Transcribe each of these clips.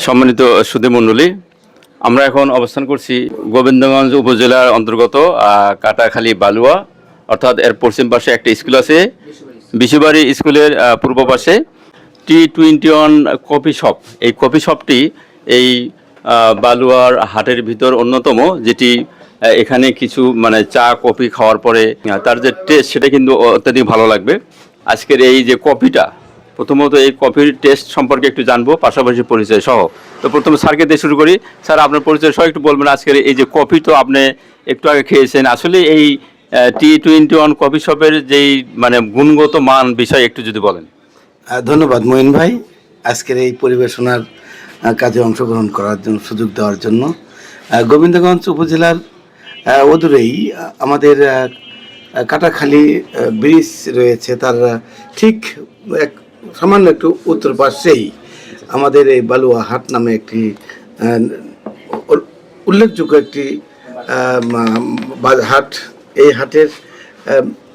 সম্মানিত সুধী মণ্ডলী, আমরা এখন অবস্থান করছি গোবিন্দগঞ্জ উপজেলার অন্তর্গত কাটাখালী বালুয়া, অর্থাৎ এর পশ্চিম পাশে একটা স্কুল আছে, বিশুবাড়ি স্কুলের পূর্ব পাশে T21 কফি শপ। এই কফি শপটি এই বালুয়ার হাটের ভিতর অন্যতম, যেটি এখানে কিছু মানে চা কফি খাওয়ার পরে তার যে টেস্ট সেটা কিন্তু অত্যাধিক ভালো লাগবে। আজকের এই যে কফিটা, প্রথমত এই কফির টেস্ট সম্পর্কে একটু জানবো, পাশাপাশি পরিচয় সহ। তো প্রথমে স্যারকে দিয়ে শুরু করি। স্যার, আপনার পরিচয় সহ একটু বলবেন। আজকের এই যে কফি তো আপনি একটু আগে খেয়েছেন, আসলে এই T21 কফি শপের যেই মানে গুণগত মান বিষয় একটু যদি বলেন। ধন্যবাদ মঈন ভাই, আজকের এই পরিবেশনার কাজে অংশগ্রহণ করার জন্য, সুযোগ দেওয়ার জন্য। গোবিন্দগঞ্জ উপজেলার অদূরেই আমাদের কাটাখালী ব্রিজ রয়েছে, তার ঠিক এক সামান্য একটু উত্তর পাশেই আমাদের এই বালুয়া হাট নামে একটি উল্লেখযোগ্য একটি হাট। এই হাটের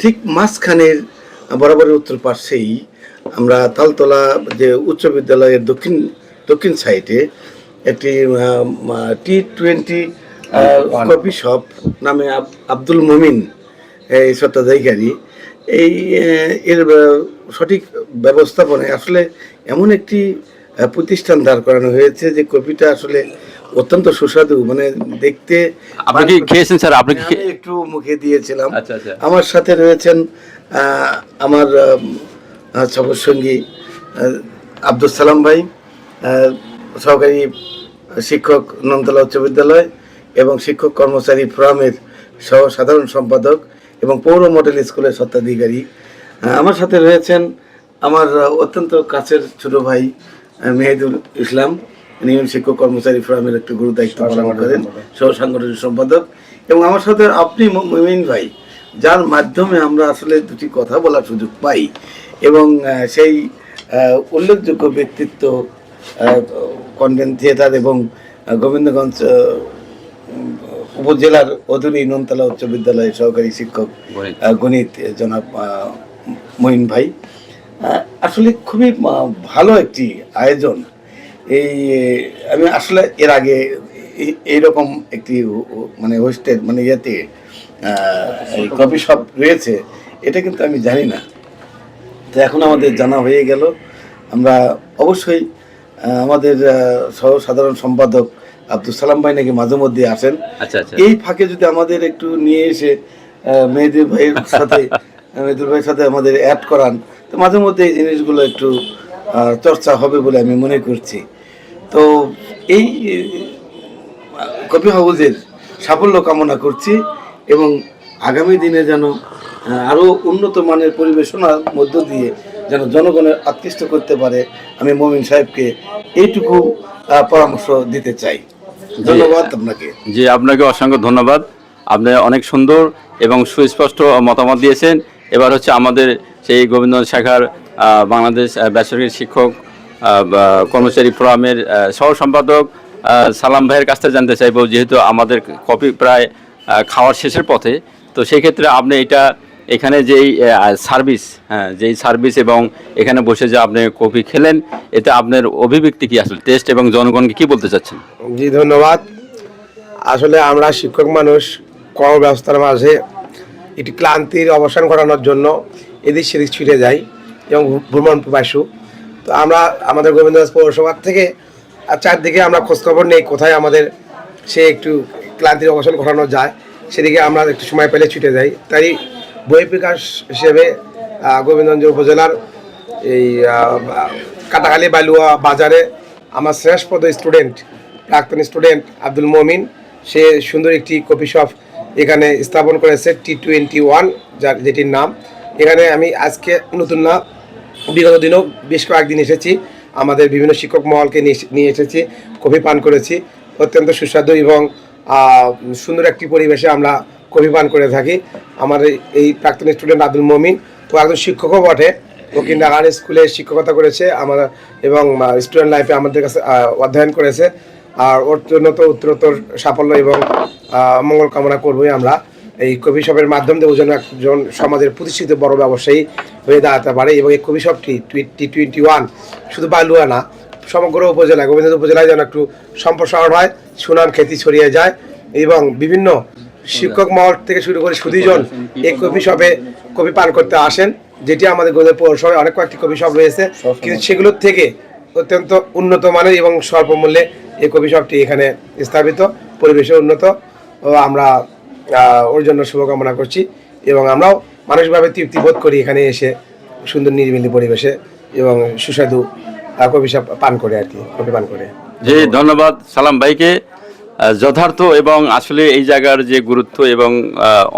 ঠিক মাঝখানের বরাবরের উত্তর পাশেই আমরা তালতলা যে উচ্চ বিদ্যালয়ের দক্ষিণ সাইডে একটি T20 কফি শপ নামে আব্দুল মমিন এই স্বত্বাধিকারী, এই এর সঠিক ব্যবস্থাপনায় আসলে এমন একটি প্রতিষ্ঠান দাঁড় করানো হয়েছে যে কফিটা আসলে অত্যন্ত সুস্বাদু, মানে দেখতে। আপনি কি খেয়েছেন স্যার? আপনি আমি একটু মুখে দিয়েছিলাম। আচ্ছা আচ্ছা। আমার সাথে রয়েছেন আমার সফরসঙ্গী আব্দুল সালাম ভাই, সহকারী শিক্ষক নমতলা উচ্চ বিদ্যালয় এবং শিক্ষক কর্মচারী ফোরামের সহ সাধারণ সম্পাদক এবং পৌর মডেল স্কুলের স্বত্বাধিকারী। আমার সাথে রয়েছেন আমার অত্যন্ত কাছের ছোট ভাই মেহেদুল ইসলাম, ইনি শিক্ষক কর্মচারী ফোরামের একটি গুরু দায়িত্ব পালন করেন, সহ সাংগঠনিক সম্পাদক। এবং আমার সাথে আপনি মমিন ভাই, যার মাধ্যমে আমরা আসলে দুটি কথা বলার সুযোগ পাই এবং সেই উল্লেখযোগ্য ব্যক্তিত্ব কনভেন্ট থিয়েটার এবং গোবিন্দগঞ্জ উপজেলার অদূরী নমতলা উচ্চ বিদ্যালয়ের সহকারী শিক্ষক গণিত জনাব মঈন ভাই। আসলে খুবই ভালো একটি আয়োজন। এই আমি আসলে এর আগে এইরকম একটি মানে হোস্টেল মানে ইয়েতে কফি শপ রয়েছে এটা কিন্তু আমি জানি না। তো এখন আমাদের জানা হয়ে গেল। আমরা অবশ্যই আমাদের সহ সাধারণ সম্পাদক আব্দুল সালাম ভাই নাকি মাঝে মধ্যে আসেন। আচ্ছা আচ্ছা। এই ফাঁকে যদি আমাদের একটু নিয়ে এসে মেহেদুর ভাইয়ের সাথে আমাদের অ্যাড করান, তো মাঝে মধ্যে এই জিনিসগুলো একটু চর্চা হবে বলে আমি মনে করছি। তো এই কফি হাউসের সাফল্য কামনা করছি এবং আগামী দিনে যেন আরও উন্নত মানের পরিবেশনার মধ্য দিয়ে যেন জনগণের আকৃষ্ট করতে পারে, আমি মমিন সাহেবকে এইটুকু পরামর্শ দিতে চাই। ধন্যবাদ আপনাকে। জি, আপনাকে অসংখ্য ধন্যবাদ। আপনি অনেক সুন্দর এবং সুস্পষ্ট মতামত দিয়েছেন। এবার হচ্ছে আমাদের সেই গোবিন্দগঞ্জ শাখার বাংলাদেশ বেসরকারি শিক্ষক কর্মচারী ফোরামের সহ সম্পাদক সালাম ভাইয়ের কাছ থেকে জানতে চাইব, যেহেতু আমাদের কফি প্রায় খাওয়ার শেষের পথে, তো সেই ক্ষেত্রে আপনি এখানে যেই সার্ভিস, যেই সার্ভিস এবং এখানে বসে যে আপনি কফি খেলেন, এতে আপনার অভিব্যক্তি কি, আসলে টেস্ট এবং জনগণকে কি বলতে চাচ্ছেন? জি ধন্যবাদ। আসলে আমরা শিক্ষক মানুষ কর্মব্যবস্থার মাঝে একটি ক্লান্তির অবসান ঘটানোর জন্য এদিক সেদিক ছুটে যাই এবং ভ্রমণ পিপাসু। তো আমরা আমাদের গোবিন্দগঞ্জ পৌরসভার থেকে চারদিকে আমরা খোঁজখবর নেই কোথায় আমাদের সে একটু ক্লান্তির অবসান ঘটানো যায়, সেদিকে আমরা একটু সময় পেলে ছুটে যাই। তাই বহিঃপ্রকাশ হিসেবে গোবিন্দগঞ্জ উপজেলার এই কাটাখালী বালুয়া বাজারে আমার শ্রেষ্ঠপদ স্টুডেন্ট, প্রাক্তন স্টুডেন্ট আব্দুল মমিন, সে সুন্দর একটি কফি শপ এখানে স্থাপন করেছে T21, যেটির নাম। এখানে আমি আজকে নতুন না, বিগত দিনেও বেশ কয়েকদিন এসেছি, আমাদের বিভিন্ন শিক্ষক মহলকে নিয়ে এসেছি, কফি পান করেছি। অত্যন্ত সুস্বাদু এবং সুন্দর একটি পরিবেশে আমরা কফি পান করে থাকি। আমার এই প্রাক্তন স্টুডেন্ট আব্দুল মমিন, ও একজন শিক্ষকও বটে, ও কিন্ডারগার্টেন স্কুলে শিক্ষকতা করেছে আমার এবং স্টুডেন্ট লাইফে আমাদের কাছে অধ্যয়ন করেছে। আর ওর জন্য তো উত্তরোত্তর সাফল্য এবং মঙ্গল কামনা করবোই আমরা। এই কফি শপের মাধ্যমে ও যেন একজন সমাজের প্রতিষ্ঠিত বড় ব্যবসায়ী হয়ে দাঁড়াতে পারে এবং এই কফি শপটি T21 শুধু বালুয়া না, সমগ্র উপজেলা গোবিন্দগঞ্জ উপজেলায় যেন একটু সম্প্রসারণ হয়, সুনাম খ্যাতি ছড়িয়ে যায় এবং বিভিন্ন শিক্ষক মহল থেকে শুরু করে সুধীজন এই কফি শপে কফি পান করতে আসেন, যেটি আমাদের গোবিন্দগঞ্জ পৌরসভায় অনেক কয়েকটি কফি শপ রয়েছে, কিন্তু সেগুলোর থেকে অত্যন্ত উন্নত মানের এবং স্বল্প মূল্যে এই কফি শপটি এখানে স্থাপিত, পরিবেশে উন্নত, ও আমরা ওর জন্য শুভকামনা করছি এবং আমরাও মানসিকভাবে তৃপ্তি বোধ করি এখানে এসে সুন্দর নিরিবিলি পরিবেশে এবং সুস্বাদু কফি শপ পান করে আর কি, কফি পান করে। জি, ধন্যবাদ সালাম ভাইকে। যথার্থ এবং আসলে এই জায়গার যে গুরুত্ব এবং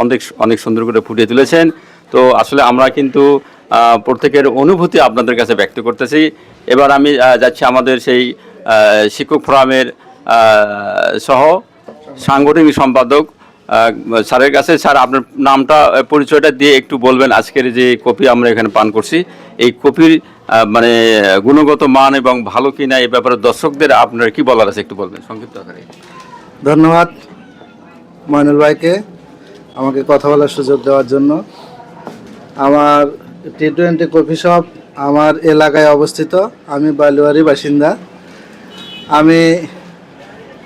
অনেক অনেক সুন্দর করে ফুটিয়ে তুলেছেন। তো আসলে আমরা কিন্তু প্রত্যেকের অনুভূতি আপনাদের কাছে ব্যক্ত করতেছি। এবার আমি যাচ্ছি আমাদের সেই শিক্ষক ফোরামের সহ সাংগঠনিক সম্পাদক স্যারের কাছে। স্যার, আপনার নামটা পরিচয়টা দিয়ে একটু বলবেন, আজকের যে কপি আমরা এখানে পান করছি এই কপির মানে গুণগত মান এবং ভালো কিনা এই ব্যাপারে দর্শকদের আপনার কি বলার আছে একটু বলবেন সংক্ষিপ্ত আকারে। ধন্যবাদ মইনুল ভাইকে আমাকে কথা বলার সুযোগ দেওয়ার জন্য। আমার T20 কফি শপ আমার এলাকায় অবস্থিত, আমি বালুয়ারি বাসিন্দা।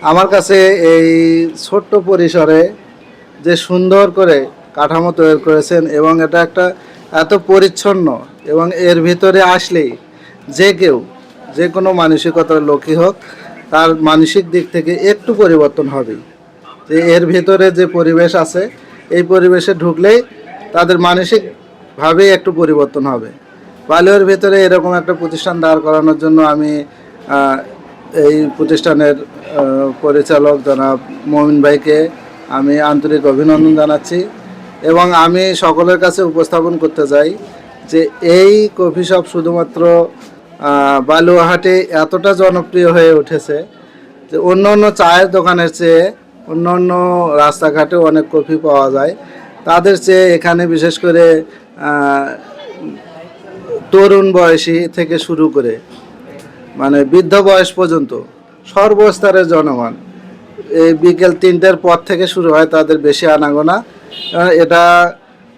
আমার কাছে এই ছোট্ট পরিসরে যে সুন্দর করে কাঠামো তৈরি করেছেন এবং এটা একটা এত পরিচ্ছন্ন এবং এর ভিতরে আসলেই যে কোনো মানসিকতার লোকই হোক তার মানসিক দিক থেকে একটু পরিবর্তন হবে। যে এর ভিতরে যে পরিবেশ আছে এই পরিবেশে ঢুকলেই তাদের মানসিকভাবে একটু পরিবর্তন হবে। বালুয়ার ভিতরে এরকম একটা প্রতিষ্ঠান দাঁড় করানোর জন্য আমি এই প্রতিষ্ঠানের পরিচালক জনাব মমিন ভাইকে আমি আন্তরিক অভিনন্দন জানাচ্ছি এবং আমি সকলের কাছে উপস্থাপন করতে চাই যে এই কফি শপ শুধুমাত্র বালুয়াহাটে এতটা জনপ্রিয় হয়ে উঠেছে যে অন্য অন্য চায়ের দোকানের চেয়ে অন্য অন্য রাস্তাঘাটেও অনেক কফি পাওয়া যায়, তাদের চেয়ে এখানে বিশেষ করে তরুণ বয়সী থেকে শুরু করে মানে বৃদ্ধ বয়স পর্যন্ত সর্বস্তরের জনগণ এই বিকেল 3টার পর থেকে শুরু হয় তাদের বেশি আনাগোনা। এটা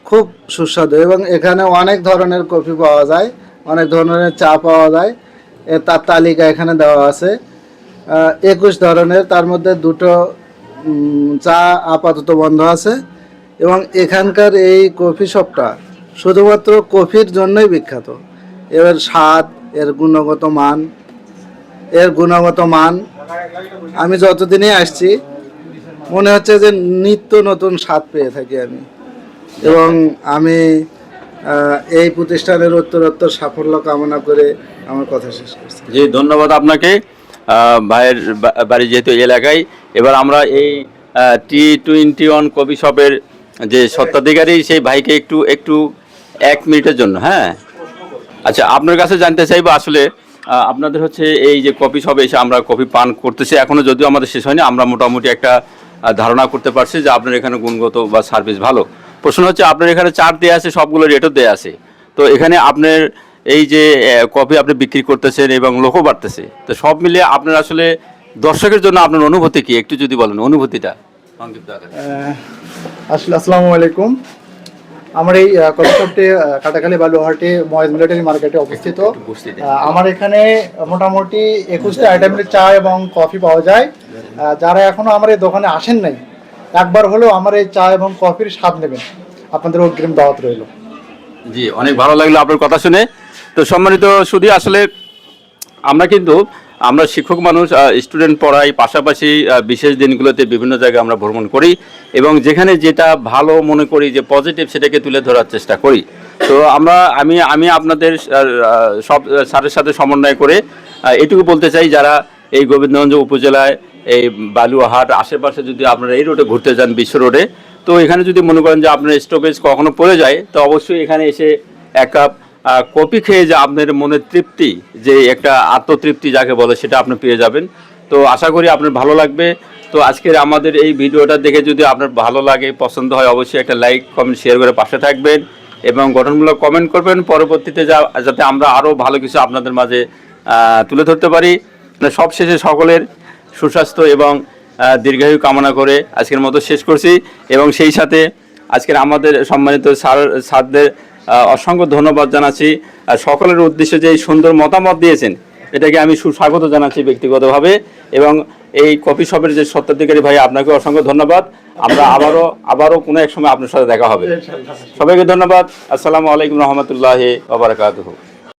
খুব সুস্বাদু এবং এখানে অনেক ধরনের কফি পাওয়া যায়, অনেক ধরনের চা পাওয়া যায়। তার তালিকা এখানে দেওয়া আছে 21 ধরনের, তার মধ্যে 2টো চা আপাতত বন্ধ আছে এবং এখানকার এই কফি শপটা শুধুমাত্র কফির জন্যই বিখ্যাত। এর স্বাদ, এর গুণগত মান আমি যতদিনই আসছি মনে হচ্ছে যে নিত্য নতুন স্বাদ পেয়ে থাকি আমি এবং আমি এই প্রতিষ্ঠানের উত্তরোত্তর সাফল্য কামনা করে আমার কথা শেষ করছি। জি, ধন্যবাদ আপনাকে। ভাইয়ের বাড়ি যেহেতু এই এলাকায়, এবার আমরা এই T21 কফি শপের যে স্বত্বাধিকারী সেই ভাইকে একটু 1 মিনিটের জন্য, হ্যাঁ আচ্ছা, আপনার কাছে জানতে চাইবো আসলে আপনাদের হচ্ছে এই যে কফি শপে এসে আমরা কফি পান করতেছি, এখনো যদিও আমাদের শেষ হয়নি, আমরা মোটামুটি একটা ধারণা করতে পারছি যে আপনার এখানে গুণগত বা সার্ভিস ভালো। প্রশ্ন হচ্ছে আপনার এখানে চার্ট দেওয়া আছে, সবগুলো রেটও দেওয়া আছে, তো এখানে আপনার এই যে কফি আপনি বিক্রি করতেছেন এবং লোকও বাড়তেছে, তো সব মিলিয়ে আপনার আসলে দর্শকের জন্য আপনার অনুভূতি কি একটু যদি বলেন অনুভূতিটা সংক্ষিপ্ত আকারে। আসলে আসসালামু আলাইকুম। আমার এই কফি শপটি কাটাখালী বালুয়াহাটে ময়েজ মিলিটারি মার্কেটে অবস্থিত। আমার এখানে মোটামুটি 21টা আইটেমের চা এবং কফি পাওয়া যায়। যারা এখনো আমার এই দোকানে আসেন নাই, একবার হলেও আমার এই চা এবং কফির স্বাদ নেবেন, আপনাদের অগ্রিম দাওয়াত রইল। জি, অনেক ভালো লাগলো আপনার কথা শুনে। তো সম্মানিত শুধু আসলে আমরা শিক্ষক মানুষ, স্টুডেন্ট পড়াই, পাশাপাশি বিশেষ দিনগুলোতে বিভিন্ন জায়গায় আমরা ভ্রমণ করি এবং যেখানে যেটা ভালো মনে করি যে পজিটিভ সেটাকে তুলে ধরার চেষ্টা করি। তো আমি আপনাদের সব স্যারের সাথে সমন্বয় করে এটুকু বলতে চাই, যারা এই গোবিন্দগঞ্জ উপজেলায় এই বালুয়াহাট আশেপাশে যদি আপনারা এই রোডে ঘুরতে যান, বিশ্ব রোডে, তো এখানে যদি মনে করেন যে আপনার স্টপেজ কখনো পড়ে যায়, তো অবশ্যই এখানে এসে 1 কাপ কফি খেয়ে যে আপনার মনের তৃপ্তি, যে একটা আত্মতৃপ্তি যাকে বলে, সেটা আপনি পেয়ে যাবেন। তো আশা করি আপনার ভালো লাগবে। তো আজকের আমাদের এই ভিডিওটা দেখে যদি আপনার ভালো লাগে, পছন্দ হয়, অবশ্যই একটা লাইক কমেন্ট শেয়ার করে পাশে থাকবেন এবং গঠনমূলক কমেন্ট করবেন, পরবর্তীতে যাতে আমরা আরও ভালো কিছু আপনাদের মাঝে তুলে ধরতে পারি। সবশেষে সকলের সুস্বাস্থ্য এবং দীর্ঘায়ু কামনা করে আজকের মতো শেষ করছি এবং সেই সাথে আজকের আমাদের সম্মানিত স্যারদের অসংখ্য ধন্যবাদ জানাচ্ছি। আর সকলের উদ্দেশ্যে যে এই সুন্দর মতামত দিয়েছেন, এটাকে আমি সুস্বাগত জানাচ্ছি ব্যক্তিগতভাবে। এবং এই কফি শপের যে স্বত্বাধিকারী ভাই, আপনাকে অসংখ্য ধন্যবাদ। আমরা আবারও কোনো এক সময় আপনার সাথে দেখা হবে। সবাইকে ধন্যবাদ। আসসালামু আলাইকুম রহমতুল্লাহি ওয়া বারাকাতুহু।